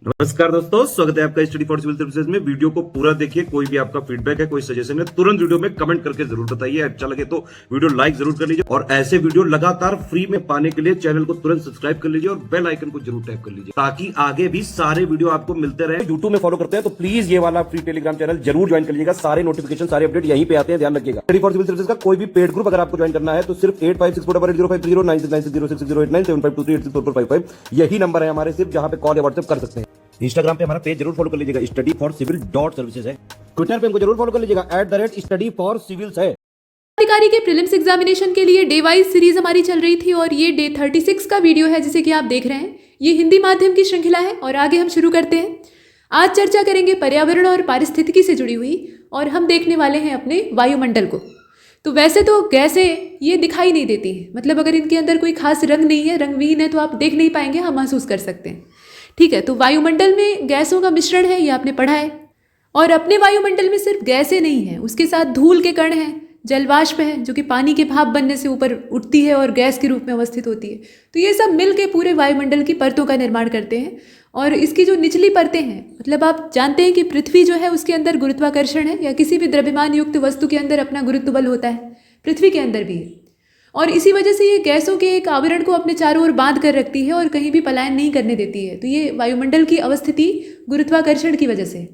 नमस्कार दोस्तों, स्वागत है आपका स्टडी फॉर सिविल सर्विसेज में। वीडियो को पूरा देखिए। कोई भी आपका फीडबैक है, कोई सजेशन है, तुरंत वीडियो में कमेंट करके जरूर बताइए। अच्छा लगे तो वीडियो लाइक जरूर कर लीजिए और ऐसे वीडियो लगातार फ्री में पाने के लिए चैनल को तुरंत सब्सक्राइब कर लीजिए और बेल आइकन को जरूर टैप कर लीजिए ताकि आगे भी सारे वीडियो आपको मिलते रहे। यूट्यूब में फॉलो करते हैं तो प्लीज ये वाला फ्री टेलीग्राम चैनल जरूर ज्वाइन कर लीजिएगा। सारे नोटिफिकेशन, सारे अपडेट यहीं पे आते हैं, ध्यान रखिएगा। स्टडी फॉर सिविल सर्विसेज का कोई भी पेड ग्रुप अगर आपको ज्वाइन करना है तो सिर्फ 856480560660897523864455 यही नंबर है हमारे, सिर्फ जहां पे कॉल या व्हाट्सएप कर सकते हैं। इंस्टाग्राम पे हमारा पेज जरूर फॉलो कर लीजिएगा, studyforcivil.services है। ट्विटर पे हमको जरूर फॉलो कर लीजिएगा, @studyforcivils है। अधिकारी के प्रीलिम्स एग्जामिनेशन के लिए डे वाइज सीरीज हमारी चल रही थी और ये डे 36 का वीडियो है जिसे कि आप देख रहे हैं। ये हिंदी माध्यम की श्रृंखला है और आगे हम शुरू करते हैं। आज चर्चा करेंगे पर्यावरण और पारिस्थितिकी से जुड़ी हुई और हम देखने वाले हैं अपने वायुमंडल को। तो वैसे तो गैसें ये दिखाई नहीं देती हैं, मतलब अगर इनके अंदर कोई खास रंग नहीं है, रंगविहीन है, तो आप देख नहीं पाएंगे, हम महसूस कर सकते हैं। ठीक है, तो वायुमंडल में गैसों का मिश्रण है, ये आपने पढ़ा है। और अपने वायुमंडल में सिर्फ गैसें नहीं हैं, उसके साथ धूल के कण हैं, जलवाष्प है जो कि पानी के भाप बनने से ऊपर उठती है और गैस के रूप में अवस्थित होती है। तो ये सब मिल के पूरे वायुमंडल की परतों का निर्माण करते हैं। और इसकी जो निचली परतें हैं, मतलब आप जानते हैं कि पृथ्वी जो है उसके अंदर गुरुत्वाकर्षण है, या किसी भी द्रव्यमान युक्त वस्तु के अंदर अपना गुरुत्व बल होता है, पृथ्वी के अंदर भी है। और इसी वजह से ये गैसों के एक आवरण को अपने चारों ओर बांध कर रखती है और कहीं भी पलायन नहीं करने देती है। तो ये वायुमंडल की अवस्थिति गुरुत्वाकर्षण की वजह से।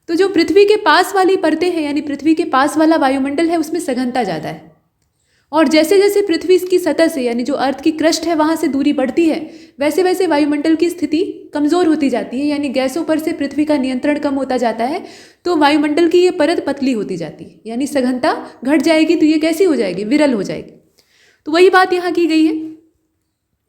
तो जो पृथ्वी के पास वाली परतें हैं, यानी पृथ्वी के पास वाला वायुमंडल है, उसमें सघनता ज़्यादा है। और जैसे जैसे पृथ्वी की सतह से, यानी जो अर्थ की क्रस्ट है वहाँ से दूरी बढ़ती है, वैसे वैसे वायुमंडल की स्थिति कमज़ोर होती जाती है, यानी गैसों पर से पृथ्वी का नियंत्रण कम होता जाता है। तो वायुमंडल की ये परत पतली होती जाती है, यानी सघनता घट जाएगी। तो ये कैसी हो जाएगी? विरल हो जाएगी। तो वही बात यहाँ की गई है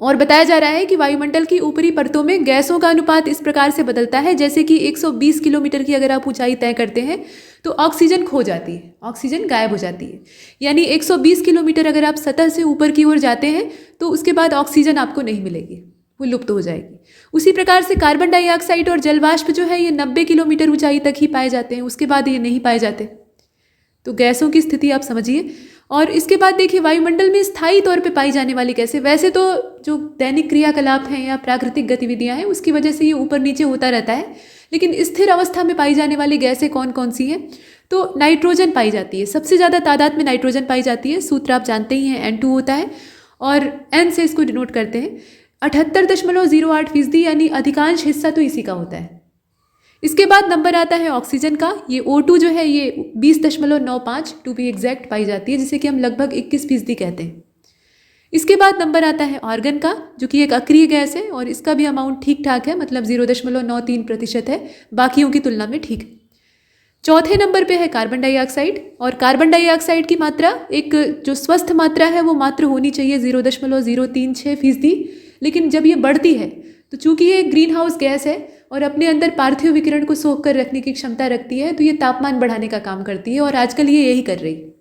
और बताया जा रहा है कि वायुमंडल की ऊपरी परतों में गैसों का अनुपात इस प्रकार से बदलता है, जैसे कि 120 किलोमीटर की अगर आप ऊंचाई तय करते हैं तो ऑक्सीजन खो जाती है, ऑक्सीजन गायब हो जाती है। यानी 120 किलोमीटर अगर आप सतह से ऊपर की ओर जाते हैं तो उसके बाद ऑक्सीजन आपको नहीं मिलेगी, वो लुप्त हो जाएगी। उसी प्रकार से कार्बन डाइऑक्साइड और जलवाष्प जो है ये 90 किलोमीटर ऊंचाई तक ही पाए जाते हैं, उसके बाद ये नहीं पाए जाते। तो गैसों की स्थिति आप समझिए। और इसके बाद देखिए वायुमंडल में स्थायी तौर पे पाई जाने वाली गैसें, वैसे तो जो दैनिक क्रियाकलाप हैं या प्राकृतिक गतिविधियां हैं उसकी वजह से ये ऊपर नीचे होता रहता है, लेकिन स्थिर अवस्था में पाई जाने वाली गैसें कौन कौन सी हैं? तो नाइट्रोजन पाई जाती है, सबसे ज़्यादा तादाद में नाइट्रोजन पाई जाती है। सूत्र आप जानते ही हैं, N2 होता है और N से इसको डिनोट करते हैं। 78.08%, यानी अधिकांश हिस्सा तो इसी का होता है। इसके बाद नंबर आता है ऑक्सीजन का। ये O2 जो है ये 20.95 टू बी एग्जैक्ट पाई जाती है, जिसे कि हम लगभग 21% कहते हैं। इसके बाद नंबर आता है आर्गन का, जो कि एक अक्रिय गैस है और इसका भी अमाउंट ठीक ठाक है, मतलब 0.93% है, बाकियों की तुलना में ठीक। चौथे नंबर पे है कार्बन डाइऑक्साइड, और कार्बन डाइऑक्साइड की मात्रा, एक जो स्वस्थ मात्रा है वो मात्र होनी चाहिए 0.036%, लेकिन जब ये बढ़ती है तो चूंकि ये ग्रीन हाउस गैस है और अपने अंदर पार्थिव विकिरण को सोख कर रखने की क्षमता रखती है, तो ये तापमान बढ़ाने का काम करती है और आजकल ये यही कर रही है।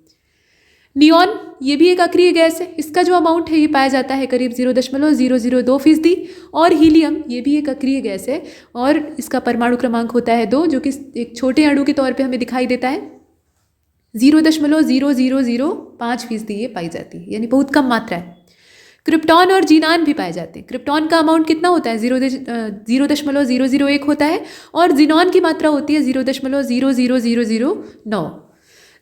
नियॉन, ये भी एक अक्रिय गैस है, इसका जो अमाउंट है ये पाया जाता है करीब 0.002%। और हीलियम, ये भी एक अक्रिय गैस है और इसका परमाणु क्रमांक होता है 2, जो कि एक छोटे अणु के तौर पे हमें दिखाई देता है। 0.0005% ये पाई जाती है, यानी बहुत कम मात्रा है। क्रिप्टॉन और जीनान भी पाए जाते हैं। क्रिप्टॉन का अमाउंट कितना होता है? 0.001 होता है और जीनॉन की मात्रा होती है 0.00009।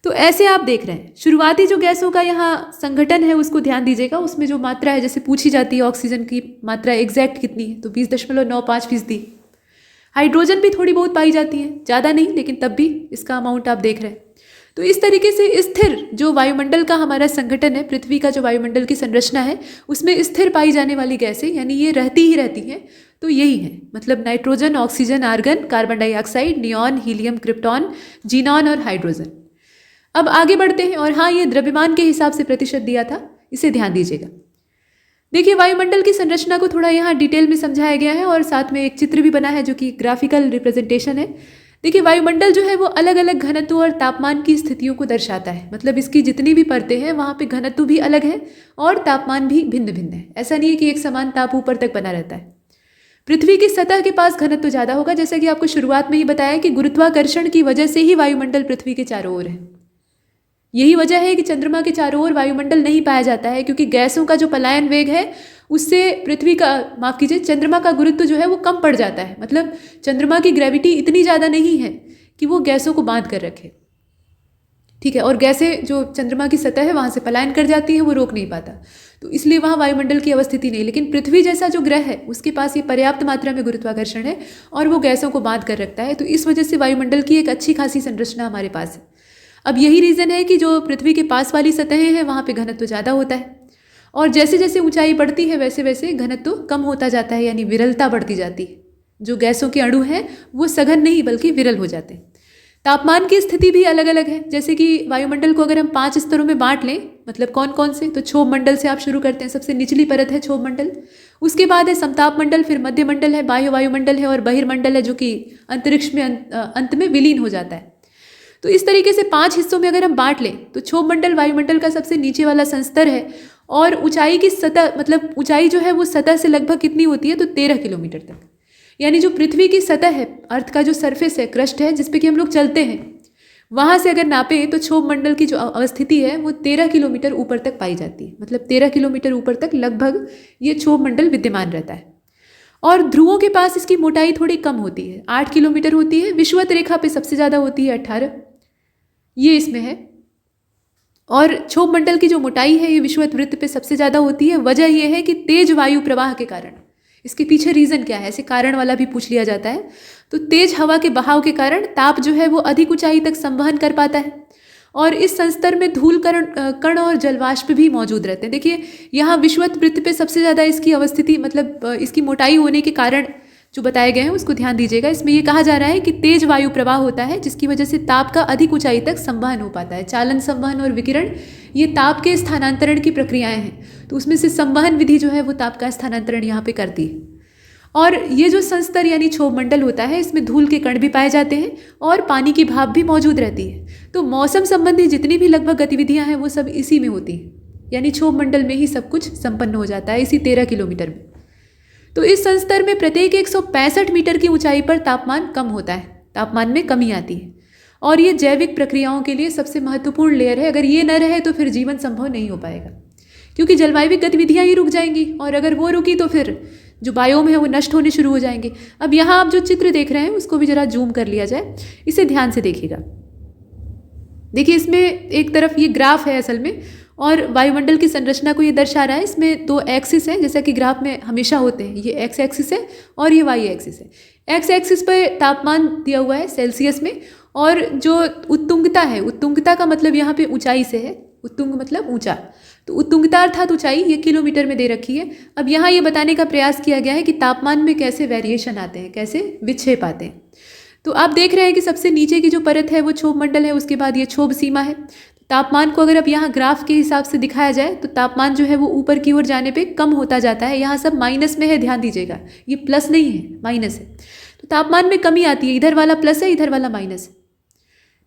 तो ऐसे आप देख रहे हैं शुरुआती जो गैसों का यहाँ संगठन है उसको ध्यान दीजिएगा। उसमें जो मात्रा है, जैसे पूछी जाती है ऑक्सीजन की मात्रा एग्जैक्ट कितनी है, तो 20.95%। हाइड्रोजन भी थोड़ी बहुत पाई जाती है, ज़्यादा नहीं, लेकिन तब भी इसका अमाउंट आप देख रहे हैं। तो इस तरीके से स्थिर जो वायुमंडल का हमारा संगठन है, पृथ्वी का जो वायुमंडल की संरचना है, उसमें स्थिर पाई जाने वाली गैसें, यानी ये रहती ही रहती हैं, तो यही है, मतलब nitrogen, oxygen, argon, carbon dioxide, neon, helium, krypton, xenon और हाइड्रोजन। अब आगे बढ़ते हैं। और हाँ, ये द्रव्यमान के हिसाब से प्रतिशत दिया था, इसे ध्यान दीजिएगा। देखिए वायुमंडल की संरचना को थोड़ा यहाँ डिटेल में समझाया गया है और साथ में एक चित्र भी बना है जो कि ग्राफिकल रिप्रेजेंटेशन है। देखिए वायुमंडल जो है वो अलग अलग घनत्व और तापमान की स्थितियों को दर्शाता है, मतलब इसकी जितनी भी परतें हैं वहाँ पे घनत्व भी अलग है और तापमान भी भिन्न भिन्न है। ऐसा नहीं है कि एक समान ताप ऊपर तक बना रहता है। पृथ्वी की सतह के पास घनत्व ज़्यादा होगा, जैसा कि आपको शुरुआत में ही बताया कि गुरुत्वाकर्षण की वजह से ही वायुमंडल पृथ्वी के चारों ओर है। यही वजह है कि चंद्रमा के चारों ओर वायुमंडल नहीं पाया जाता है, क्योंकि गैसों का जो पलायन वेग है उससे पृथ्वी का, माफ कीजिए, चंद्रमा का गुरुत्व जो है वो कम पड़ जाता है। मतलब चंद्रमा की ग्रेविटी इतनी ज़्यादा नहीं है कि वो गैसों को बांध कर रखे, ठीक है, और गैसें जो चंद्रमा की सतह है वहाँ से पलायन कर जाती है, वो रोक नहीं पाता, तो इसलिए वहाँ वायुमंडल की अवस्थिति नहीं। लेकिन पृथ्वी जैसा जो ग्रह है उसके पास ये पर्याप्त मात्रा में गुरुत्वाकर्षण है और वो गैसों को बांध कर रखता है, तो इस वजह से वायुमंडल की एक अच्छी खासी संरचना हमारे पास है। अब यही रीज़न है कि जो पृथ्वी के पास वाली सतहें हैं वहाँ पे घनत्व ज़्यादा होता है, और जैसे जैसे ऊंचाई बढ़ती है वैसे वैसे घनत्व कम होता जाता है, यानी विरलता बढ़ती जाती है। जो गैसों के अणु हैं वो सघन नहीं बल्कि विरल हो जाते हैं। तापमान की स्थिति भी अलग अलग है, जैसे कि वायुमंडल को अगर हम 5 स्तरों में बांट लें, मतलब कौन कौन से, तो क्षोभ मंडल से आप शुरू करते हैं। सबसे निचली परत है क्षोभ मंडल, उसके बाद है समताप मंडल, फिर मध्य मंडल है, बाह्य वायुमंडल है, और बहिर्मंडल है जो कि अंतरिक्ष में अंत में विलीन हो जाता है। तो इस तरीके से 5 हिस्सों में अगर हम बांट लें तो क्षोभ मंडल वायुमंडल का सबसे नीचे वाला संस्तर है, और ऊंचाई की सतह, मतलब ऊंचाई जो है वो सतह से लगभग कितनी होती है, तो 13 किलोमीटर तक। यानी जो पृथ्वी की सतह है, अर्थ का जो सरफेस है, क्रस्ट है, जिस पे कि हम लोग चलते हैं, वहाँ से अगर नापें तो क्षोभ मंडल की जो अवस्थिति है वो 13 किलोमीटर ऊपर तक पाई जाती है। मतलब 13 किलोमीटर ऊपर तक लगभग ये क्षोभ मंडल विद्यमान रहता है। और ध्रुवों के पास इसकी मोटाई थोड़ी कम होती है, 8 किलोमीटर होती है। विषुवत रेखा पे सबसे ज़्यादा होती है 18, ये इसमें है। और क्षोभ मंडल की जो मोटाई है ये विषुवत वृत्त पे सबसे ज़्यादा होती है। वजह यह है कि तेज वायु प्रवाह के कारण, इसके पीछे रीज़न क्या है, ऐसे कारण वाला भी पूछ लिया जाता है। तो तेज हवा के बहाव के कारण ताप जो है वो अधिक ऊंचाई तक संवहन कर पाता है, और इस संस्तर में धूल कण और जलवाष्प भी मौजूद रहते हैं। देखिए यहाँ विषुवत वृत्त पे सबसे ज़्यादा इसकी अवस्थिति, मतलब इसकी मोटाई होने के कारण जो बताए गए हैं उसको ध्यान दीजिएगा। इसमें ये कहा जा रहा है कि तेज वायु प्रवाह होता है जिसकी वजह से ताप का अधिक ऊंचाई तक संवहन हो पाता है। चालन, संवहन और विकिरण ये ताप के स्थानांतरण की प्रक्रियाएं हैं, तो उसमें से संवहन विधि जो है वो ताप का स्थानांतरण यहाँ पे करती है। और ये जो संस्तर यानी क्षोभ मंडल होता है, इसमें धूल के कण भी पाए जाते हैं और पानी की भाप भी मौजूद रहती है। तो मौसम संबंधी जितनी भी लगभग गतिविधियां हैं वो सब इसी में होती हैं, यानी क्षोभ मंडल में ही सब कुछ संपन्न हो जाता है, इसी 13 किलोमीटर में। तो इस संस्तर में प्रत्येक 165 मीटर की ऊंचाई पर तापमान कम होता है, तापमान में कमी आती है, और ये जैविक प्रक्रियाओं के लिए सबसे महत्वपूर्ण लेयर है। अगर ये न रहे तो फिर जीवन संभव नहीं हो पाएगा, क्योंकि जलवायविक गतिविधियां ही रुक जाएंगी, और अगर वो रुकी तो फिर जो बायोम है वो नष्ट होने शुरू हो जाएंगे। अब यहाँ आप जो चित्र देख रहे हैं उसको भी जरा जूम कर लिया जाए, इसे ध्यान से देखिएगा। देखिए इसमें एक तरफ ये ग्राफ है असल में, और वायुमंडल की संरचना को ये दर्शा रहा है। इसमें 2 एक्सिस है, जैसा कि ग्राफ में हमेशा होते हैं, ये एक्स एक्सिस है और ये वाई एक्सिस है। एक्स एक्सिस पर तापमान दिया हुआ है सेल्सियस में, और जो उत्तुंगता है, उत्तुंगता का मतलब यहाँ पे ऊंचाई से है, उत्तुंग मतलब ऊंचा, तो उत्तुंगता अर्थात ऊंचाई ये किलोमीटर में दे रखी है। अब यहाँ ये बताने का प्रयास किया गया है कि तापमान में कैसे वेरिएशन आते हैं, कैसे विक्षेप आते हैं। तो आप देख रहे हैं कि सबसे नीचे की जो परत है वो क्षोभ मंडल है, उसके बाद ये क्षोभ सीमा है। तापमान को अगर अब यहाँ ग्राफ के हिसाब से दिखाया जाए तो तापमान जो है वो ऊपर की ओर जाने पे कम होता जाता है। यहाँ सब माइनस में है, ध्यान दीजिएगा, ये प्लस नहीं है, माइनस है। तो तापमान में कमी आती है, इधर वाला प्लस है, इधर वाला माइनस है,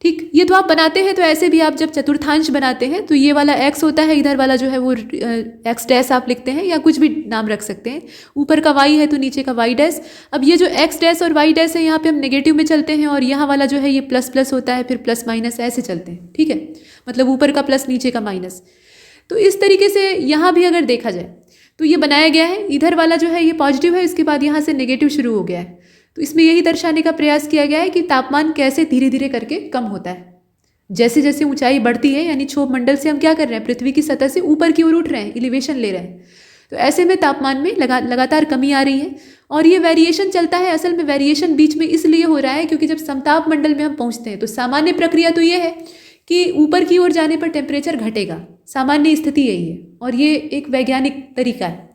ठीक। ये तो आप बनाते हैं, तो ऐसे भी आप जब चतुर्थांश बनाते हैं तो ये वाला x होता है, इधर वाला जो है वो x डैश आप लिखते हैं, या कुछ भी नाम रख सकते हैं। ऊपर का y है तो नीचे का y डैश। अब ये जो x डैश और y डैश है यहाँ पे हम नेगेटिव में चलते हैं, और यहाँ वाला जो है ये प्लस प्लस होता है, फिर प्लस माइनस ऐसे चलते हैं, ठीक है, मतलब ऊपर का प्लस नीचे का माइनस। तो इस तरीके से यहाँ भी अगर देखा जाए तो ये बनाया गया है, इधर वाला जो है ये पॉजिटिव है, इसके बाद यहाँ से नेगेटिव शुरू हो गया है। तो इसमें यही दर्शाने का प्रयास किया गया है कि तापमान कैसे धीरे धीरे करके कम होता है जैसे जैसे ऊंचाई बढ़ती है। यानी क्षोभ मंडल से हम क्या कर रहे हैं, पृथ्वी की सतह से ऊपर की ओर उठ रहे हैं, एलिवेशन ले रहे हैं, तो ऐसे में तापमान में लगातार कमी आ रही है, और ये वेरिएशन चलता है। असल में वेरिएशन बीच में इसलिए हो रहा है क्योंकि जब समताप मंडल में हम पहुँचते हैं तो सामान्य प्रक्रिया तो ये है कि ऊपर की ओर जाने पर टेम्परेचर घटेगा, सामान्य स्थिति यही है, और ये एक वैज्ञानिक तरीका है।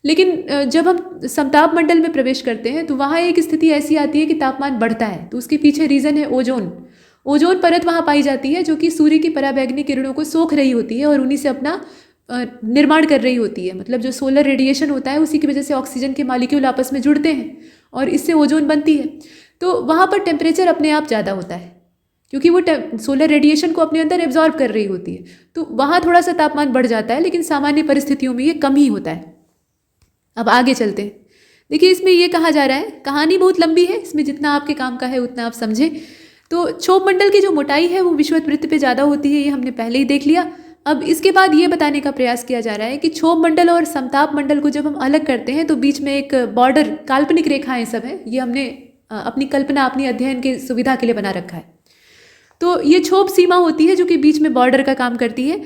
लेकिन जब हम समताप मंडल में प्रवेश करते हैं तो वहाँ एक स्थिति ऐसी आती है कि तापमान बढ़ता है, तो उसके पीछे रीज़न है ओजोन। ओजोन परत वहाँ पाई जाती है जो कि सूर्य की पराबैंगनी किरणों को सोख रही होती है और उन्हीं से अपना निर्माण कर रही होती है। मतलब जो सोलर रेडिएशन होता है उसी की वजह से ऑक्सीजन के मॉलिक्यूल आपस में जुड़ते हैं और इससे ओजोन बनती है। तो वहाँ पर टेम्परेचर अपने आप ज़्यादा होता है क्योंकि वो सोलर रेडिएशन को अपने अंदर एब्जॉर्ब कर रही होती है, तो वहाँ थोड़ा सा तापमान बढ़ जाता है, लेकिन सामान्य परिस्थितियों में ये कम ही होता है। अब आगे चलते हैं। देखिए इसमें ये कहा जा रहा है, कहानी बहुत लंबी है, इसमें जितना आपके काम का है उतना आप समझें। तो क्षोभ मंडल की जो मोटाई है वो विषुवत वृत्त पे ज़्यादा होती है, ये हमने पहले ही देख लिया। अब इसके बाद ये बताने का प्रयास किया जा रहा है कि क्षोभ मंडल और समताप मंडल को जब हम अलग करते हैं तो बीच में एक बॉर्डर, काल्पनिक रेखाएं सब हैं, ये हमने अपनी कल्पना, अपनी अध्ययन की सुविधा के लिए बना रखा है। तो ये क्षोभ सीमा होती है जो कि बीच में बॉर्डर का काम करती है।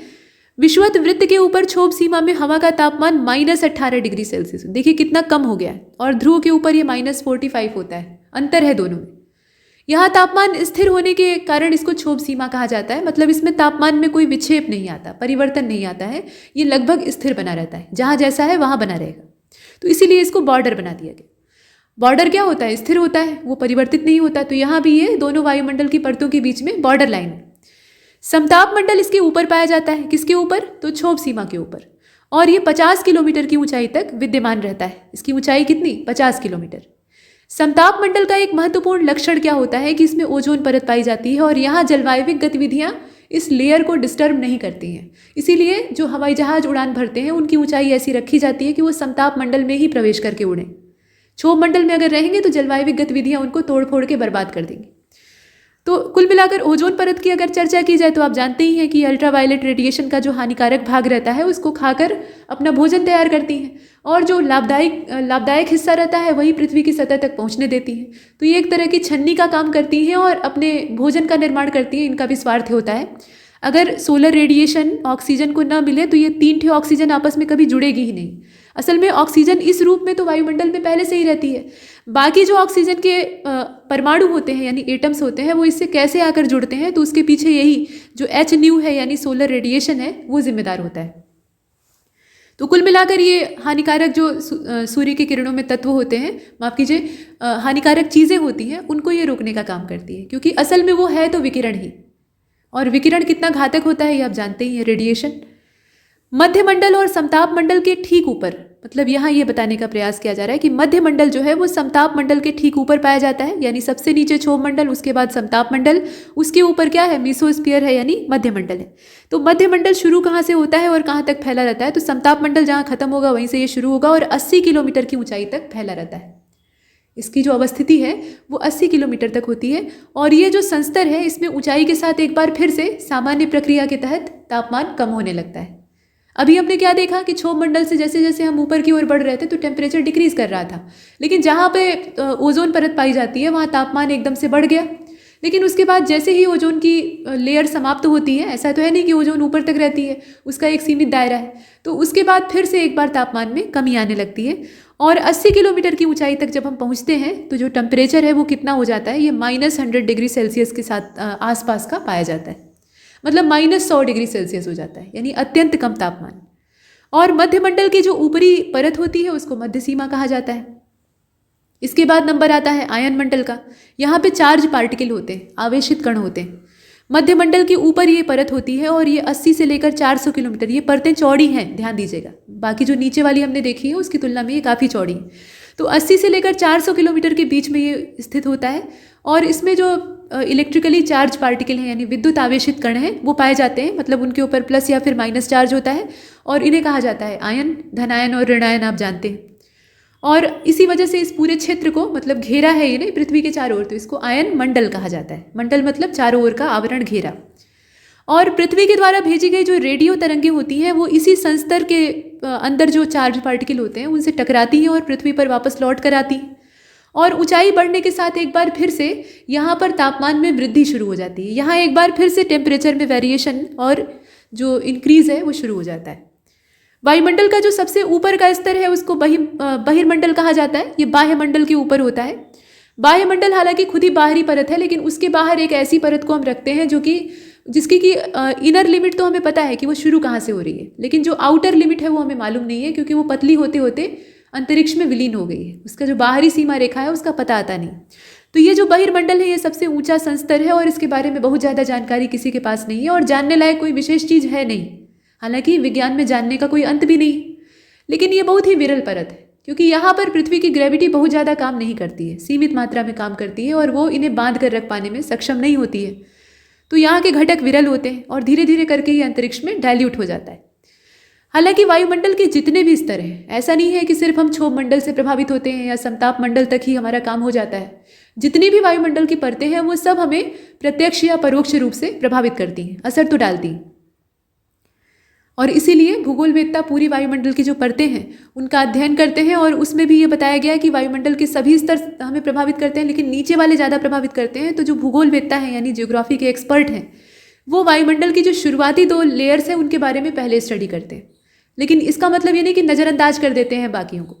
विषुवत वृत्त के ऊपर क्षोभ सीमा में हवा का तापमान -18 डिग्री सेल्सियस, देखिए कितना कम हो गया है, और ध्रुव के ऊपर ये -45 होता है, अंतर है दोनों में। यहाँ तापमान स्थिर होने के कारण इसको क्षोभ सीमा कहा जाता है, मतलब इसमें तापमान में कोई विक्षेप नहीं आता, परिवर्तन नहीं आता है, ये लगभग स्थिर बना रहता है, जहाँ जैसा है वहाँ बना रहेगा। तो इसीलिए इसको बॉर्डर बना दिया गया। बॉर्डर क्या होता है? स्थिर होता है, वो परिवर्तित नहीं होता। तो यहाँ भी ये दोनों वायुमंडल की परतों के बीच में बॉर्डर लाइन है। समताप मंडल इसके ऊपर पाया जाता है, किसके ऊपर? तो क्षोभ सीमा के ऊपर, और ये 50 किलोमीटर की ऊंचाई तक विद्यमान रहता है। इसकी ऊंचाई कितनी? 50 किलोमीटर। समताप मंडल का एक महत्वपूर्ण लक्षण क्या होता है कि इसमें ओजोन परत पाई जाती है, और यहाँ जलवायविक गतिविधियाँ इस लेयर को डिस्टर्ब नहीं करती हैं। इसीलिए जो हवाई जहाज उड़ान भरते हैं उनकी ऊंचाई ऐसी रखी जाती है कि वो समताप मंडल में ही प्रवेश करके उड़ें। क्षोभ मंडल में अगर रहेंगे तो जलवायविक गतिविधियाँ उनको तोड़ फोड़ के बर्बाद कर देंगी। तो कुल मिलाकर ओजोन परत की अगर चर्चा की जाए तो आप जानते ही हैं कि अल्ट्रावायलेट रेडिएशन का जो हानिकारक भाग रहता है उसको खाकर अपना भोजन तैयार करती हैं, और जो लाभदायक हिस्सा रहता है वही पृथ्वी की सतह तक पहुंचने देती हैं। तो ये एक तरह की छन्नी का काम करती हैं और अपने भोजन का निर्माण करती हैं, इनका भी स्वार्थ होता है। अगर सोलर रेडिएशन ऑक्सीजन को ना मिले तो ये 3 ऑक्सीजन आपस में कभी जुड़ेगी ही नहीं। असल में ऑक्सीजन इस रूप में तो वायुमंडल में पहले से ही रहती है। बाकी जो ऑक्सीजन के परमाणु होते हैं यानी एटम्स होते हैं वो इससे कैसे आकर जुड़ते हैं, तो उसके पीछे यही जो H है यानी सोलर रेडिएशन है वो जिम्मेदार होता है। तो कुल मिलाकर ये हानिकारक जो सूर्य की किरणों में तत्व होते हैं, माफ़ कीजिए, हानिकारक चीज़ें होती हैं, उनको ये रोकने का काम करती है, क्योंकि असल में वो है तो विकिरण ही, और विकिरण कितना घातक होता है ये आप जानते ही हैं, रेडिएशन। मध्य मंडल और समताप मंडल के ठीक ऊपर, मतलब यहाँ ये बताने का प्रयास किया जा रहा है कि मध्य मंडल जो है वो समताप मंडल के ठीक ऊपर पाया जाता है, यानी सबसे नीचे क्षोभ मंडल, उसके बाद समताप मंडल, उसके ऊपर क्या है? मेसोस्फीयर है यानी मध्य मंडल है। तो मध्य मंडल शुरू कहाँ से होता है और कहाँ तक फैला रहता है? तो समताप मंडल जहाँ खत्म होगा वहीं से ये शुरू होगा और 80 किलोमीटर की ऊंचाई तक फैला रहता है। इसकी जो अवस्थिति है वो 80 किलोमीटर तक होती है, और ये जो संस्तर है इसमें ऊंचाई के साथ एक बार फिर से सामान्य प्रक्रिया के तहत तापमान कम होने लगता है। अभी हमने क्या देखा कि क्षोभ मंडल से जैसे जैसे हम ऊपर की ओर बढ़ रहे थे तो टेम्परेचर डिक्रीज कर रहा था, लेकिन जहाँ पे ओजोन परत पाई जाती है वहाँ तापमान एकदम से बढ़ गया। लेकिन उसके बाद जैसे ही ओजोन की लेयर समाप्त होती है, ऐसा तो है नहीं कि ओजोन ऊपर तक रहती है, उसका एक सीमित दायरा है, तो उसके बाद फिर से एक बार तापमान में कमी आने लगती है, और 80 किलोमीटर की ऊंचाई तक जब हम पहुँचते हैं तो जो टेम्परेचर है वो कितना हो जाता है? ये -100 डिग्री सेल्सियस के साथ आसपास का पाया जाता है, मतलब -100 डिग्री सेल्सियस हो जाता है, यानी अत्यंत कम तापमान। और मध्यमंडल की जो ऊपरी परत होती है उसको मध्य सीमा कहा जाता है। इसके बाद नंबर आता है आयन मंडल का। यहाँ पे चार्ज पार्टिकल होते हैं, आवेशित कण होते हैं। मध्यमंडल के ऊपर ये परत होती है और ये 80 से लेकर 400 किलोमीटर, ये परतें चौड़ी हैं, ध्यान दीजिएगा, बाकी जो नीचे वाली हमने देखी है उसकी तुलना में ये काफ़ी चौड़ी है। तो 80 से लेकर 400 किलोमीटर के बीच में ये स्थित होता है, और इसमें जो इलेक्ट्रिकली चार्ज पार्टिकल हैं यानी विद्युत आवेशित कण हैं वो पाए जाते हैं, मतलब उनके ऊपर प्लस या फिर माइनस चार्ज होता है, और इन्हें कहा जाता है आयन, धनायन और ऋणायन, आप जानते हैं। और इसी वजह से इस पूरे क्षेत्र को, मतलब घेरा है ये ना पृथ्वी के चारों ओर, तो इसको आयन मंडल कहा जाता है। मंडल मतलब चारों ओर का आवरण, घेरा। और पृथ्वी के द्वारा भेजी गई जो रेडियो तरंगें होती हैं वो इसी संस्तर के अंदर जो चार्ज पार्टिकल होते हैं उनसे टकराती हैं और पृथ्वी पर वापस लौट कर आती हैं, और ऊंचाई बढ़ने के साथ एक बार फिर से यहाँ पर तापमान में वृद्धि शुरू हो जाती है। यहाँ एक बार फिर से टेम्परेचर में वेरिएशन और जो इंक्रीज है वो शुरू हो जाता है। वायुमंडल का जो सबसे ऊपर का स्तर है उसको बहिर्मंडल कहा जाता है। ये बाह्य मंडल के ऊपर होता है। बाह्य मंडल हालांकि खुद ही बाहरी परत है, लेकिन उसके बाहर एक ऐसी परत को हम रखते हैं जो कि जिसकी कि इनर लिमिट तो हमें पता है कि वो शुरू कहाँ से हो रही है, लेकिन जो आउटर लिमिट है वो हमें मालूम नहीं है, क्योंकि वो पतली होते होते अंतरिक्ष में विलीन हो गई है। उसका जो बाहरी सीमा रेखा है उसका पता आता नहीं। तो ये जो बहिर्मंडल है ये सबसे ऊंचा संस्तर है, और इसके बारे में बहुत ज़्यादा जानकारी किसी के पास नहीं है, और जानने लायक कोई विशेष चीज़ है नहीं। हालांकि विज्ञान में जानने का कोई अंत भी नहीं, लेकिन ये बहुत ही विरल परत है, क्योंकि यहाँ पर पृथ्वी की ग्रेविटी बहुत ज़्यादा काम नहीं करती है, सीमित मात्रा में काम करती है, और वो इन्हें बांध कर रख पाने में सक्षम नहीं होती है। तो यहाँ के घटक विरल होते हैं और धीरे धीरे करके ये अंतरिक्ष में डाइल्यूट हो जाता है। हालांकि वायुमंडल के जितने भी स्तर हैं, ऐसा नहीं है कि सिर्फ हम क्षोभ मंडल से प्रभावित होते हैं या समताप मंडल तक ही हमारा काम हो जाता है। जितनी भी वायुमंडल की परतें हैं वो सब हमें प्रत्यक्ष या परोक्ष रूप से प्रभावित करती हैं, असर तो डालती हैं। और इसीलिए भूगोलवेत्ता पूरी वायुमंडल की जो परतें हैं उनका अध्ययन करते हैं, और उसमें भी ये बताया गया है कि वायुमंडल के सभी स्तर हमें प्रभावित करते हैं, लेकिन नीचे वाले ज़्यादा प्रभावित करते हैं। तो जो भूगोलवेत्ता हैं यानी ज्योग्राफी के एक्सपर्ट हैं, वो वायुमंडल की जो शुरुआती 2 लेयर्स हैं उनके बारे में पहले स्टडी करते हैं, लेकिन इसका मतलब ये नहीं कि नज़रअंदाज कर देते हैं बाकियों को।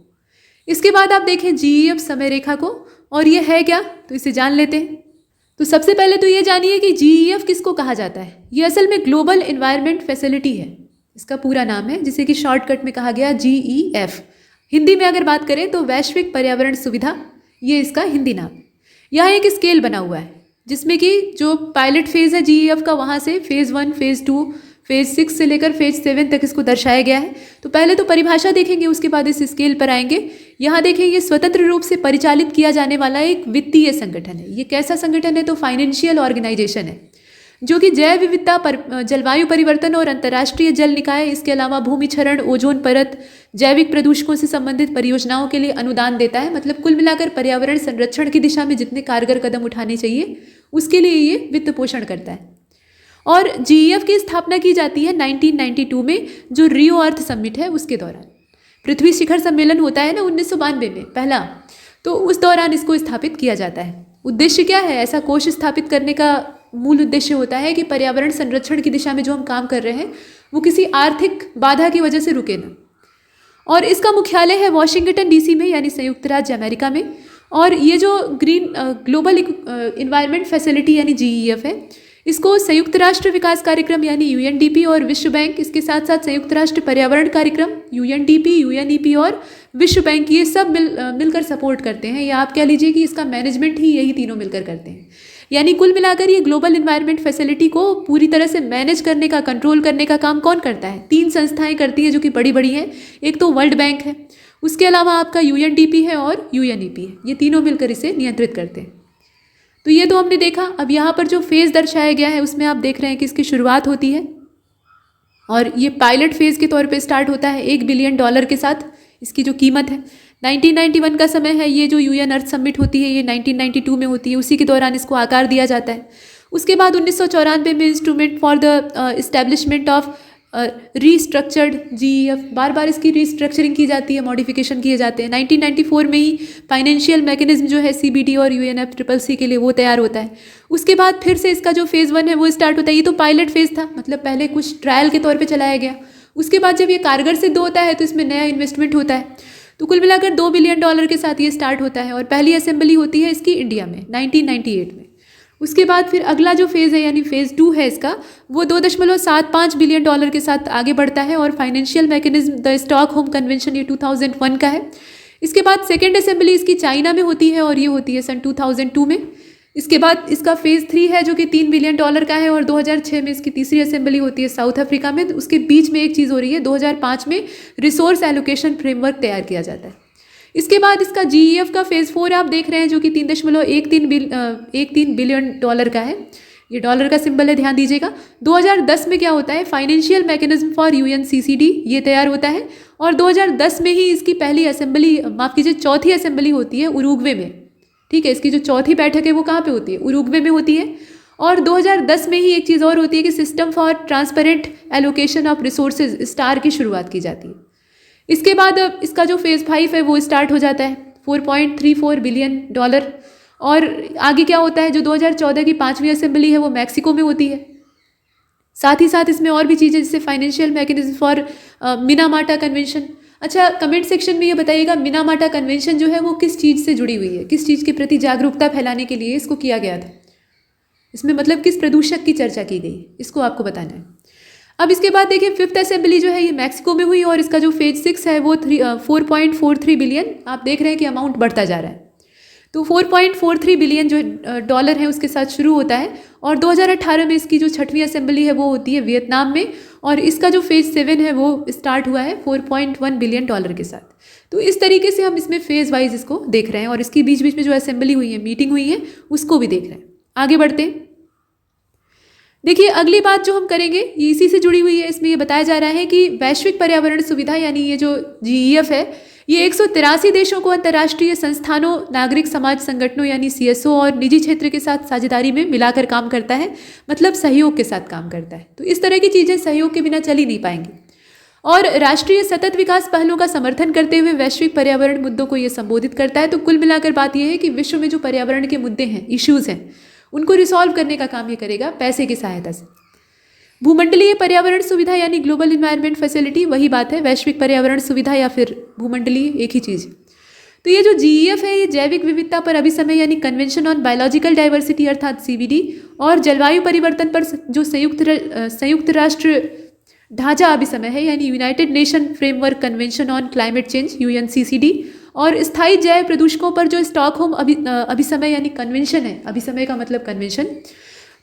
इसके बाद आप देखें GEF समय रेखा को, और ये है क्या, तो इसे जान लेते हैं। तो सबसे पहले तो ये जानिए कि GEF किसको कहा जाता है। ये असल में ग्लोबल एनवायरनमेंट फैसिलिटी है, इसका पूरा नाम है, जिसे कि शॉर्टकट में कहा गया GEF। हिंदी में अगर बात करें तो वैश्विक पर्यावरण सुविधा, ये इसका हिंदी नाम है। यहाँ एक स्केल बना हुआ है जिसमें कि जो पायलट फेज़ है GEF का, वहाँ से फेज़ 1, फेज़ 2, फेज़ 6 से लेकर फेज़ 7 तक इसको दर्शाया गया है। तो पहले तो परिभाषा देखेंगे, उसके बाद इस स्केल पर आएंगे। यहाँ देखें, ये स्वतंत्र रूप से परिचालित किया जाने वाला एक वित्तीय संगठन है। ये कैसा संगठन है, तो फाइनेंशियल ऑर्गेनाइजेशन है, जो कि जैव विविधता, जलवायु परिवर्तन और अंतर्राष्ट्रीय जल निकाय, इसके अलावा भूमि क्षरण, ओजोन परत, जैविक प्रदूषकों से संबंधित परियोजनाओं के लिए अनुदान देता है। मतलब कुल मिलाकर पर्यावरण संरक्षण की दिशा में जितने कारगर कदम उठाने चाहिए उसके लिए ये वित्त पोषण करता है। और GEF की स्थापना की जाती है 1992 में, जो रियो अर्थ समिट है उसके दौरान। पृथ्वी शिखर सम्मेलन होता है ना 1992 में पहला, तो उस दौरान इसको स्थापित किया जाता है। उद्देश्य क्या है, ऐसा कोष स्थापित करने का मूल उद्देश्य होता है कि पर्यावरण संरक्षण की दिशा में जो हम काम कर रहे हैं वो किसी आर्थिक बाधा की वजह से रुके ना। और इसका मुख्यालय है वॉशिंगटन DC में, यानी संयुक्त राज्य अमेरिका में। और ये जो ग्लोबल इन्वायरमेंट फैसिलिटी यानी GEF है, इसको संयुक्त राष्ट्र विकास कार्यक्रम यानी UNDP और विश्व बैंक, इसके साथ साथ संयुक्त राष्ट्र पर्यावरण कार्यक्रम UNDP, UNEP और विश्व बैंक, ये सब मिलकर सपोर्ट करते हैं। या आप कह लीजिए कि इसका मैनेजमेंट ही यही तीनों मिलकर करते हैं। यानी कुल मिलाकर ये ग्लोबल इन्वायरमेंट फैसिलिटी को पूरी तरह से मैनेज करने का, कंट्रोल करने का काम कौन करता है, 3 संस्थाएं करती हैं जो कि बड़ी बड़ी हैं। एक तो वर्ल्ड बैंक है, उसके अलावा आपका UNDP है और UNEP है। ये तीनों मिलकर इसे नियंत्रित करते हैं। तो ये तो हमने देखा। अब यहाँ पर जो फेज़ दर्शाया गया है उसमें आप देख रहे हैं कि इसकी शुरुआत होती है, और ये पायलट फेज़ के तौर पे स्टार्ट होता है $1 बिलियन के साथ। इसकी जो कीमत है 1991 का समय है। ये जो UN अर्थ समिट होती है ये 1992 में होती है, उसी के दौरान इसको आकार दिया जाता है। उसके बाद 1994 में instrument for the establishment of restructured GEF, बार बार इसकी रीस्ट्रक्चरिंग की जाती है, मॉडिफिकेशन किए जाते हैं। 1994 में ही फाइनेंशियल मैकेनिज्म जो है CBD और UNFCCC के लिए वो तैयार होता है। उसके बाद फिर से इसका जो फेज़ 1 है वो स्टार्ट होता है। ये तो पायलट फेज़ था, मतलब पहले कुछ ट्रायल के तौर पे चलाया गया। उसके बाद जब ये कारगर सिद्ध होता है तो इसमें नया इन्वेस्टमेंट होता है। तो कुल मिलाकर $2 बिलियन के साथ ये स्टार्ट होता है, और पहली असेंबली होती है इसकी इंडिया में 1998 में। उसके बाद फिर अगला जो फेज़ है यानी फेज़ 2 है इसका, वो $2.75 बिलियन के साथ आगे बढ़ता है। और financial mechanism the Stockholm convention ये 2001 का है। इसके बाद सेकेंड असेंबली इसकी चाइना में होती है, और ये होती है सन 2002 में। इसके बाद इसका फेज़ 3 है जो कि $3 बिलियन का है, और 2006 में इसकी तीसरी असेंबली होती है साउथ अफ्रीका में। उसके बीच में एक चीज़ हो रही है, 2005 में रिसोर्स एलोकेशन फ्रेमवर्क तैयार किया जाता है। इसके बाद इसका GEF का फेज़ 4 आप देख रहे हैं, जो कि $3.13 बिलियन का है। ये डॉलर का सिंबल है, ध्यान दीजिएगा। 2010 में क्या होता है, फाइनेंशियल मैकेनिज्म फॉर UNCCD ये तैयार होता है, और 2010 में ही इसकी पहली असेंबली, माफ़ कीजिए चौथी असेंबली होती है उरुग्वे में। ठीक है, इसकी जो चौथी बैठक है वो कहाँ पे होती है, उरुग्वे में होती है। और 2010 में ही एक चीज़ और होती है कि system for transparent allocation of resources star की शुरुआत की जाती है। इसके बाद इसका जो फेज़ 5 है वो स्टार्ट हो जाता है, $4.34 बिलियन। और आगे क्या होता है, जो 2014 की 5वीं असेंबली है वो मैक्सिको में होती है। साथ ही साथ इसमें और भी चीज़ें, जैसे financial mechanism for Minamata convention. अच्छा, कमेंट सेक्शन में ये बताइएगा मिनामाटा कन्वेंशन जो है वो किस चीज़ से जुड़ी हुई है, किस चीज़ के प्रति जागरूकता फैलाने के लिए इसको किया गया था। इसमें मतलब किस प्रदूषक की चर्चा की गई, इसको आपको बताना है। अब इसके बाद देखिए 5th असेंबली जो है ये मैक्सिको में हुई, और इसका जो फेज़ 6 है वो 4.43 बिलियन, आप देख रहे हैं कि अमाउंट बढ़ता जा रहा है। तो 4.43 बिलियन जो डॉलर है उसके साथ शुरू होता है। और 2018 में इसकी जो 6वीं असेंबली है वो होती है वियतनाम में, और इसका जो फेज़ 7 है वो स्टार्ट हुआ है $4.1 बिलियन के साथ। तो इस तरीके से हम इसमें फेज़ वाइज इसको देख रहे हैं, और इसकी बीच बीच में जो असेंबली हुई है, मीटिंग हुई है, उसको भी देख रहे हैं। आगे बढ़ते हैं। देखिए, अगली बात जो हम करेंगे ये इसी से जुड़ी हुई है। इसमें ये बताया जा रहा है कि वैश्विक पर्यावरण सुविधा यानी ये जो GEF है, ये 183 देशों को अंतर्राष्ट्रीय संस्थानों, नागरिक समाज संगठनों यानी CSO और निजी क्षेत्र के साथ साझेदारी में मिलाकर काम करता है, मतलब सहयोग के साथ काम करता है। तो इस तरह की चीज़ें सहयोग के बिना चल ही नहीं पाएंगी। और राष्ट्रीय सतत विकास पहलों का समर्थन करते हुए वैश्विक पर्यावरण मुद्दों को ये संबोधित करता है। तो कुल मिलाकर बात यह है कि विश्व में जो पर्यावरण के मुद्दे हैं, इश्यूज़ हैं, उनको रिसॉल्व करने का काम ये करेगा पैसे की सहायता से। भूमंडलीय पर्यावरण सुविधा यानी ग्लोबल इन्वायरमेंट फैसिलिटी, वही बात है, वैश्विक पर्यावरण सुविधा या फिर भूमंडलीय, एक ही चीज़। तो ये जो GEF है, ये जैविक विविधता पर अभिसमय यानी कन्वेंशन ऑन बायोलॉजिकल डाइवर्सिटी अर्थात CBD और जलवायु परिवर्तन पर जो संयुक्त राष्ट्र ढांचा अभिसमय है यानी United nation framework convention on climate change UNCCD और स्थायी जैव प्रदूषकों पर जो स्टॉकहोम अभिसमय यानी कन्वेंशन है, अभिसमय का मतलब कन्वेंशन,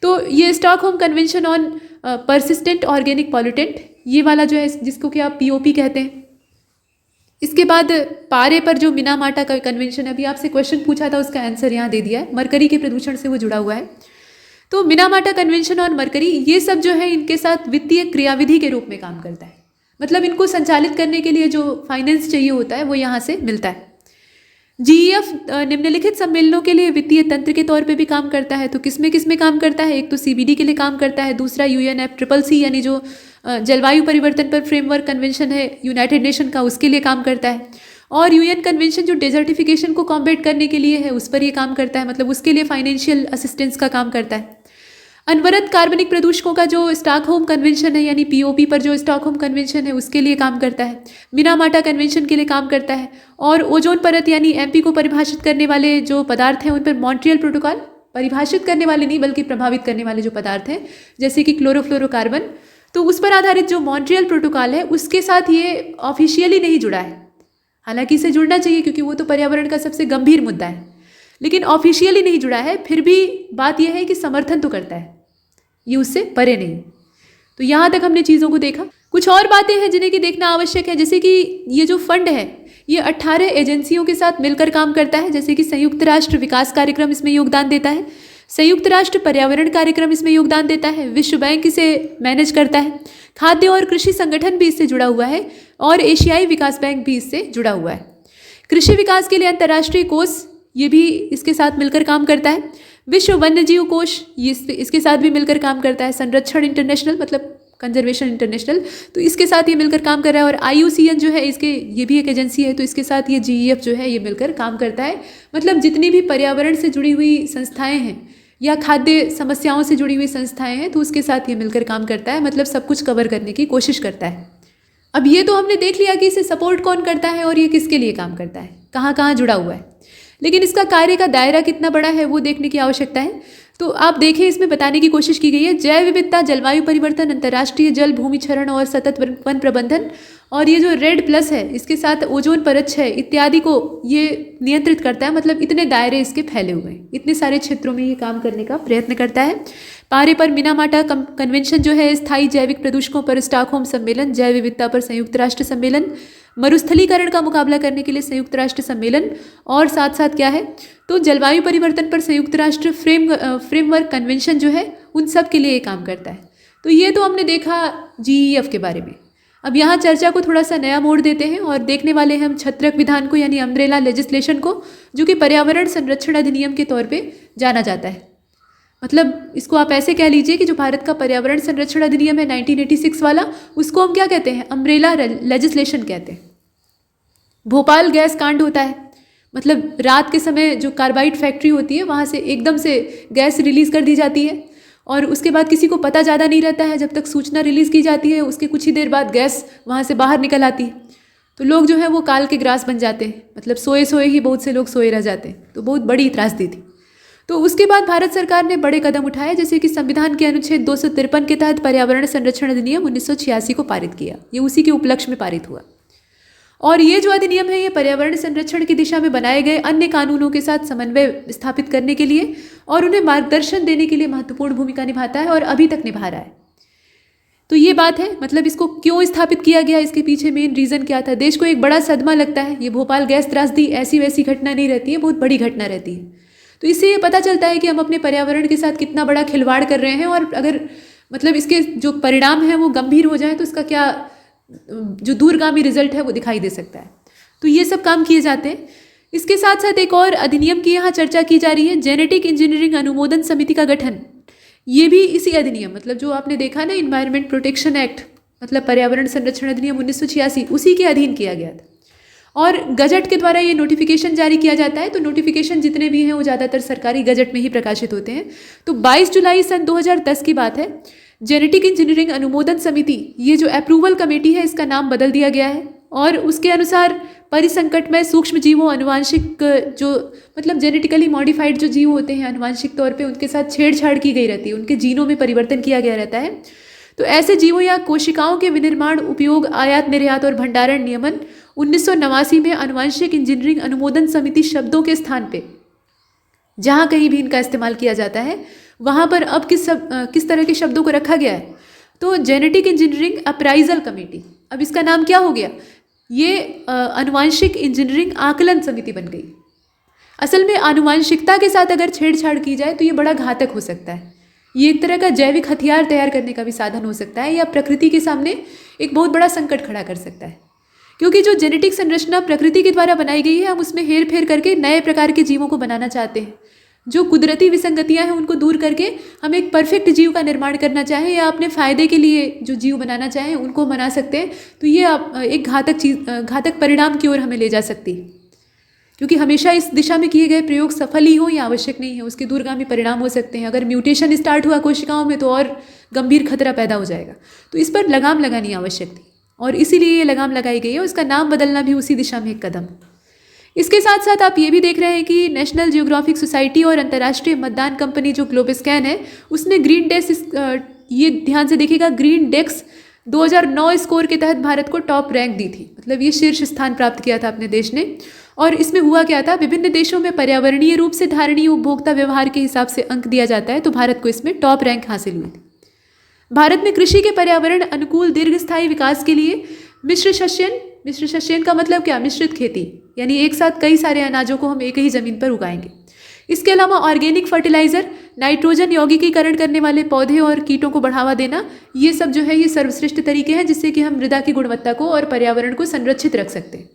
तो ये Stockholm convention on persistent organic pollutant, ये वाला जो है जिसको कि आप POP कहते हैं। इसके बाद पारे पर जो मिनामाटा का कन्वेंशन है, अभी आपसे क्वेश्चन पूछा था, उसका आंसर यहाँ दे दिया है, मरकरी के प्रदूषण से वो जुड़ा हुआ है। तो मिनामाटा कन्वेंशन ऑन मरकरी, ये सब जो है इनके साथ वित्तीय क्रियाविधि के रूप में काम करता है, मतलब इनको संचालित करने के लिए जो फाइनेंस चाहिए होता है वो यहाँ से मिलता है। GEF निम्नलिखित सम्मेलनों के लिए वित्तीय तंत्र के तौर पे भी काम करता है। तो किस में काम करता है? एक तो CBD के लिए काम करता है, दूसरा UNFCCC यानी जो जलवायु परिवर्तन पर फ्रेमवर्क कन्वेंशन है यूनाइटेड नेशन का, उसके लिए काम करता है, और UN कन्वेंशन जो डेजर्टिफिकेशन को कॉम्बेट करने के लिए है उस पर ये काम करता है, मतलब उसके लिए फाइनेंशियल असिस्टेंस का काम करता है। अनवरत कार्बनिक प्रदूषकों का जो स्टॉकहोम कन्वेंशन है यानी POP पर जो स्टॉकहोम कन्वेंशन है उसके लिए काम करता है, मिनामाटा कन्वेंशन के लिए काम करता है, और ओजोन परत यानी MP को परिभाषित करने वाले जो पदार्थ हैं उन पर मॉन्ट्रियल प्रोटोकॉल, परिभाषित करने वाले नहीं बल्कि प्रभावित करने वाले जो पदार्थ हैं जैसे कि क्लोरोफ्लोरोकार्बन, तो उस पर आधारित जो मॉन्ट्रियल प्रोटोकॉल है उसके साथ ये ऑफिशियली नहीं जुड़ा है। हालांकि इसे जुड़ना चाहिए क्योंकि वो तो पर्यावरण का सबसे गंभीर मुद्दा है, लेकिन ऑफिशियली नहीं जुड़ा है। फिर भी बात यह है कि समर्थन तो करता है, ये उससे परे नहीं। तो यहाँ तक हमने चीज़ों को देखा। कुछ और बातें हैं जिन्हें कि देखना आवश्यक है, जैसे कि ये जो फंड है ये 18 एजेंसियों के साथ मिलकर काम करता है, जैसे कि संयुक्त राष्ट्र विकास कार्यक्रम इसमें योगदान देता है, संयुक्त राष्ट्र पर्यावरण कार्यक्रम इसमें योगदान देता है, विश्व बैंक इसे मैनेज करता है, खाद्य और कृषि संगठन भी इससे जुड़ा हुआ है, और एशियाई विकास बैंक भी इससे जुड़ा हुआ है। कृषि विकास के लिए अंतर्राष्ट्रीय कोष ये भी इसके साथ मिलकर काम करता है, विश्व वन्यजीव कोष ये इसके साथ भी मिलकर काम करता है, संरक्षण इंटरनेशनल मतलब कंजर्वेशन इंटरनेशनल, तो इसके साथ ये मिलकर काम कर रहा है, और IUCN जो है इसके ये भी एक एजेंसी है, तो इसके साथ ये GEF जो है ये मिलकर काम करता है। मतलब जितनी भी पर्यावरण से जुड़ी हुई संस्थाएं हैं या खाद्य समस्याओं से जुड़ी हुई संस्थाएं हैं तो उसके साथ ये मिलकर काम करता है, मतलब सब कुछ कवर करने की कोशिश करता है। अब ये तो हमने देख लिया कि इसे सपोर्ट कौन करता है और ये किसके लिए काम करता है, कहाँ कहाँ जुड़ा हुआ है, लेकिन इसका कार्य का दायरा कितना बड़ा है वो देखने की आवश्यकता है। तो आप देखें, इसमें बताने की कोशिश की गई है जैव विविधता, जलवायु परिवर्तन, अंतर्राष्ट्रीय जल भूमि क्षरण और सतत वन प्रबंधन, और ये जो REDD+ है इसके साथ ओजोन परत है इत्यादि को ये नियंत्रित करता है। मतलब इतने दायरे इसके फैले हुए हैं, इतने सारे क्षेत्रों में ये काम करने का प्रयत्न करता है। पारे पर मिनामाटा कन्वेंशन जो है, स्थायी जैविक प्रदूषकों पर स्टॉकहोम सम्मेलन, जैव विविधता पर संयुक्त राष्ट्र सम्मेलन, मरुस्थलीकरण का मुकाबला करने के लिए संयुक्त राष्ट्र सम्मेलन, और साथ साथ क्या है तो जलवायु परिवर्तन पर संयुक्त राष्ट्र फ्रेमवर्क कन्वेंशन जो है, उन सब के लिए ये काम करता है। तो ये तो हमने देखा GEF के बारे में। अब यहाँ चर्चा को थोड़ा सा नया मोड़ देते हैं और देखने वाले हैं हम छत्रक विधान को यानी अम्ब्रेला लेजिस्लेशन को, जो कि पर्यावरण संरक्षण अधिनियम के तौर पे जाना जाता है। मतलब इसको आप ऐसे कह लीजिए कि जो भारत का पर्यावरण संरक्षण अधिनियम है 1986 वाला, उसको हम क्या कहते हैं, अम्ब्रेला लेजिस्लेशन कहते हैं। भोपाल गैस कांड होता है, मतलब रात के समय जो कार्बाइड फैक्ट्री होती है वहाँ से एकदम से गैस रिलीज़ कर दी जाती है, और उसके बाद किसी को पता ज़्यादा नहीं रहता है, जब तक सूचना रिलीज़ की जाती है उसके कुछ ही देर बाद गैस वहाँ से बाहर निकल आती है। तो लोग जो है वो काल के ग्रास बन जाते हैं, मतलब सोए सोए ही बहुत से लोग सोए रह जाते हैं। तो बहुत बड़ी त्रासदी थी। तो उसके बाद भारत सरकार ने बड़े कदम उठाए, जैसे कि संविधान के अनुच्छेद 253 के तहत पर्यावरण संरक्षण अधिनियम 1986 को पारित किया। ये उसी के उपलक्ष्य में पारित हुआ, और ये जो अधिनियम है ये पर्यावरण संरक्षण की दिशा में बनाए गए अन्य कानूनों के साथ समन्वय स्थापित करने के लिए और उन्हें मार्गदर्शन देने के लिए महत्वपूर्ण भूमिका निभाता है, और अभी तक निभा रहा है। तो ये बात है, मतलब इसको क्यों स्थापित किया गया, इसके पीछे मेन रीज़न क्या था। देश को एक बड़ा सदमा लगता है, ये भोपाल गैस त्रासदी ऐसी वैसी घटना नहीं रहती है, बहुत बड़ी घटना रहती है। तो इससे ये पता चलता है कि हम अपने पर्यावरण के साथ कितना बड़ा खिलवाड़ कर रहे हैं, और अगर मतलब इसके जो परिणाम हैं वो गंभीर हो जाए तो इसका क्या जो दूरगामी रिजल्ट है वो दिखाई दे सकता है। तो ये सब काम किए जाते हैं। इसके साथ साथ एक और अधिनियम की यहाँ चर्चा की जा रही है, जेनेटिक इंजीनियरिंग अनुमोदन समिति का गठन। ये भी इसी अधिनियम, मतलब जो आपने देखा ना इन्वायरमेंट प्रोटेक्शन एक्ट, मतलब पर्यावरण संरक्षण अधिनियम 1986, उसी के अधीन किया गया था। और गजट के द्वारा ये नोटिफिकेशन जारी किया जाता है। तो नोटिफिकेशन जितने भी हैं वो ज़्यादातर सरकारी गजट में ही प्रकाशित होते हैं। तो 22 जुलाई सन 2010 की बात है। जेनेटिक इंजीनियरिंग अनुमोदन समिति, ये जो अप्रूवल कमेटी है, इसका नाम बदल दिया गया है। और उसके अनुसार परिसंकट में सूक्ष्म जीवों, अनुवांशिक जो मतलब जेनेटिकली मॉडिफाइड जो जीव होते हैं अनुवांशिक तौर पे, उनके साथ छेड़छाड़ की गई रहती है, उनके जीनों में परिवर्तन किया गया रहता है। तो ऐसे जीवों या कोशिकाओं के विनिर्माण, उपयोग, आयात निर्यात और भंडारण नियमन 1989 में अनुवांशिक इंजीनियरिंग अनुमोदन समिति शब्दों के स्थान पे जहाँ कहीं भी इनका इस्तेमाल किया जाता है वहाँ पर अब किस तरह के शब्दों को रखा गया है? तो जेनेटिक इंजीनियरिंग अप्राइजल कमेटी, अब इसका नाम क्या हो गया? ये अनुवांशिक इंजीनियरिंग आकलन समिति बन गई। असल में आनुवांशिकता के साथ अगर छेड़छाड़ की जाए तो ये बड़ा घातक हो सकता है। ये एक तरह का जैविक हथियार तैयार करने का भी साधन हो सकता है, या प्रकृति के सामने एक बहुत बड़ा संकट खड़ा कर सकता है। क्योंकि जो जेनेटिक संरचना प्रकृति के द्वारा बनाई गई है, हम उसमें हेर फेर करके नए प्रकार के जीवों को बनाना चाहते हैं। जो कुदरती विसंगतियां हैं उनको दूर करके हम एक परफेक्ट जीव का निर्माण करना चाहें, या अपने फ़ायदे के लिए जो जीव बनाना चाहें उनको बना सकते हैं। तो ये एक घातक परिणाम की ओर हमें ले जा सकती है। क्योंकि हमेशा इस दिशा में किए गए प्रयोग सफल ही हो या आवश्यक नहीं है, उसके दूरगामी परिणाम हो सकते हैं। अगर म्यूटेशन स्टार्ट हुआ कोशिकाओं में तो और गंभीर खतरा पैदा हो जाएगा। तो इस पर लगाम लगानी आवश्यक थी और इसीलिए ये लगाम लगाई गई है। उसका नाम बदलना भी उसी दिशा में एक कदम। इसके साथ साथ आप ये भी देख रहे हैं कि नेशनल जियोग्राफिक सोसाइटी और अंतर्राष्ट्रीय मतदान कंपनी जो ग्लोबस्कैन है, उसने ग्रीन डेस्क, ये ध्यान से देखिएगा, ग्रीन डेस्क 2009 स्कोर के तहत भारत को टॉप रैंक दी थी। मतलब ये शीर्ष स्थान प्राप्त किया था अपने देश ने। और इसमें हुआ क्या था, विभिन्न देशों में पर्यावरणीय रूप से धारणीय उपभोक्ता व्यवहार के हिसाब से अंक दिया जाता है, तो भारत को इसमें टॉप रैंक हासिल हुई थी। भारत में कृषि के पर्यावरण अनुकूल दीर्घस्थायी विकास के लिए मिश्र शस्यन का मतलब क्या, मिश्रित खेती, यानी एक साथ कई सारे अनाजों को हम एक ही जमीन पर उगाएंगे। इसके अलावा ऑर्गेनिक फर्टिलाइजर, नाइट्रोजन यौगिकीकरण करने वाले पौधे और कीटों को बढ़ावा देना, ये सब जो है ये सर्वश्रेष्ठ तरीके हैं जिससे कि हम मृदा की गुणवत्ता को और पर्यावरण को संरक्षित रख सकते हैं।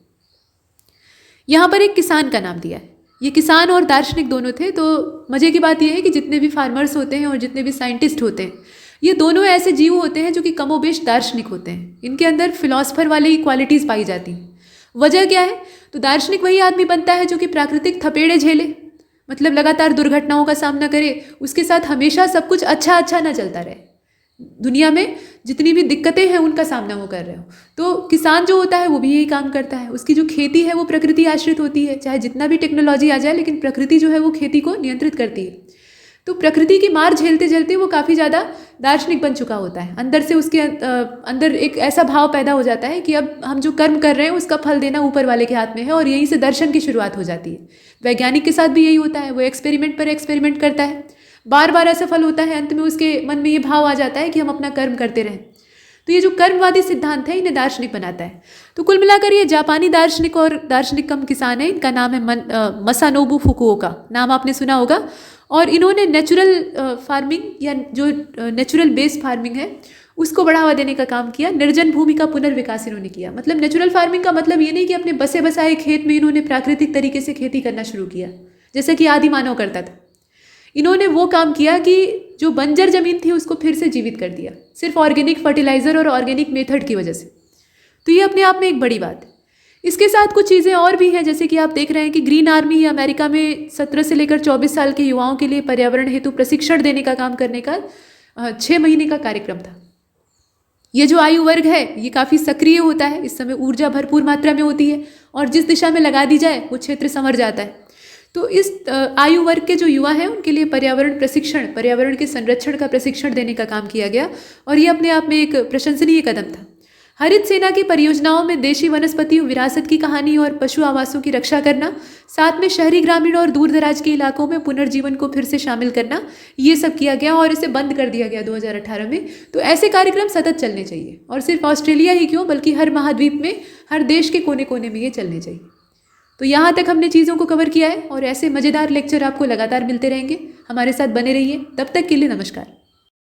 यहाँ पर एक किसान का नाम दिया है। ये किसान और दार्शनिक दोनों थे। तो मज़े की बात यह है कि जितने भी फार्मर्स होते हैं और जितने भी साइंटिस्ट होते हैं, ये दोनों ऐसे जीव होते हैं जो कि कमोबेश दार्शनिक होते हैं। इनके अंदर फिलॉसफर वाली क्वालिटीज़ पाई जाती हैं। वजह क्या है? तो दार्शनिक वही आदमी बनता है जो कि प्राकृतिक थपेड़े झेले, मतलब लगातार दुर्घटनाओं का सामना करे, उसके साथ हमेशा सब कुछ अच्छा ना चलता रहे, दुनिया में जितनी भी दिक्कतें हैं उनका सामना वो कर रहे हो। तो किसान जो होता है वो भी यही काम करता है। उसकी जो खेती है वो प्रकृति आश्रित होती है, चाहे जितना भी टेक्नोलॉजी आ जाए, लेकिन प्रकृति जो है वो खेती को नियंत्रित करती है। तो प्रकृति की मार झेलते झेलते वो काफ़ी ज़्यादा दार्शनिक बन चुका होता है। अंदर से उसके अंदर एक ऐसा भाव पैदा हो जाता है कि अब हम जो कर्म कर रहे हैं उसका फल देना ऊपर वाले के हाथ में है, और यहीं से दर्शन की शुरुआत हो जाती है। वैज्ञानिक के साथ भी यही होता है। वो एक्सपेरिमेंट पर एक्सपेरिमेंट करता है, बार बार असफल होता है, अंत में उसके मन में ये भाव आ जाता है कि हम अपना कर्म करते रहें। तो ये जो कर्मवादी सिद्धांत है इन्हें दार्शनिक बनाता है। तो कुल मिलाकर ये जापानी दार्शनिक और दार्शनिक कम किसान है। इनका नाम है मसानोबु फुकुओका, नाम आपने सुना होगा। और इन्होंने नेचुरल फार्मिंग या जो नेचुरल बेस्ड फार्मिंग है उसको बढ़ावा देने का काम किया। निर्जन भूमि का पुनर्विकास इन्होंने किया। मतलब नेचुरल फार्मिंग का मतलब ये नहीं कि अपने बसे बसाए खेत में इन्होंने प्राकृतिक तरीके से खेती करना शुरू किया जैसे कि आदि मानव करता था। इन्होंने वो काम किया कि जो बंजर जमीन थी उसको फिर से जीवित कर दिया, सिर्फ ऑर्गेनिक फर्टिलाइजर और ऑर्गेनिक मेथड की वजह से। तो ये अपने आप में एक बड़ी बात है। इसके साथ कुछ चीज़ें और भी हैं, जैसे कि आप देख रहे हैं कि ग्रीन आर्मी अमेरिका में 17 से लेकर 24 साल के युवाओं के लिए पर्यावरण हेतु प्रशिक्षण देने का काम करने का 6 महीने का कार्यक्रम था। ये जो आयु वर्ग है ये काफ़ी सक्रिय होता है, इस समय ऊर्जा भरपूर मात्रा में होती है और जिस दिशा में लगा दी जाए वो क्षेत्र संवर जाता है। तो इस आयु वर्ग के जो युवा हैं उनके लिए पर्यावरण प्रशिक्षण, पर्यावरण के संरक्षण का प्रशिक्षण देने का काम किया गया और ये अपने आप में एक प्रशंसनीय कदम था। हरित सेना की परियोजनाओं में देशी वनस्पतियों, विरासत की कहानी और पशु आवासों की रक्षा करना, साथ में शहरी, ग्रामीण और दूर दराज के इलाकों में पुनर्जीवन को फिर से शामिल करना, ये सब किया गया और इसे बंद कर दिया गया 2018 में। तो ऐसे कार्यक्रम सतत चलने चाहिए और सिर्फ ऑस्ट्रेलिया ही क्यों बल्कि हर महाद्वीप में, हर देश के कोने कोने में ये चलने चाहिए। तो यहाँ तक हमने चीज़ों को कवर किया है और ऐसे मज़ेदार लेक्चर आपको लगातार मिलते रहेंगे। हमारे साथ बने रहिए। तब तक के लिए नमस्कार।